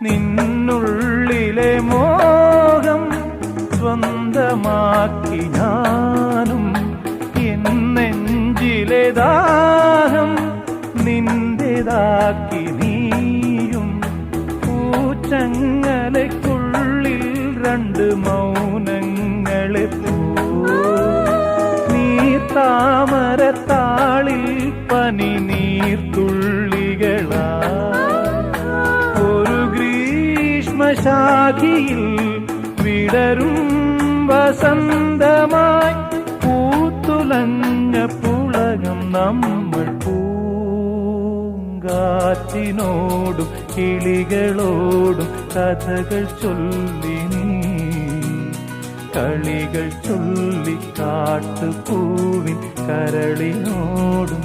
നിന്നുള്ളിലെ മോഹം സ്വന്തമാക്കി ഞാനും, എന്നെഞ്ചിലെ ദാഹം നിന്റേതാക്കി നീയും. പൂച്ചങ്ങലയ്ക്കുള്ളിൽ രണ്ട് മൗനങ്ങളെ താമരത്താളിൽ പനി നീർത്തുള്ളികളാ. ഒരു ഗ്രീഷ്മശാഖിയിൽ വിടരും വസന്തമായി പൂത്തുലഞ്ഞ പുളകം നമ്മൾ. പൂങ്കാറ്റിനോടും കിളികളോടും കഥകൾ ചൊല്ലി നീ, കളികൾ ചൊല്ലി കാട്ടുപൂവിൻ കരളിനോടും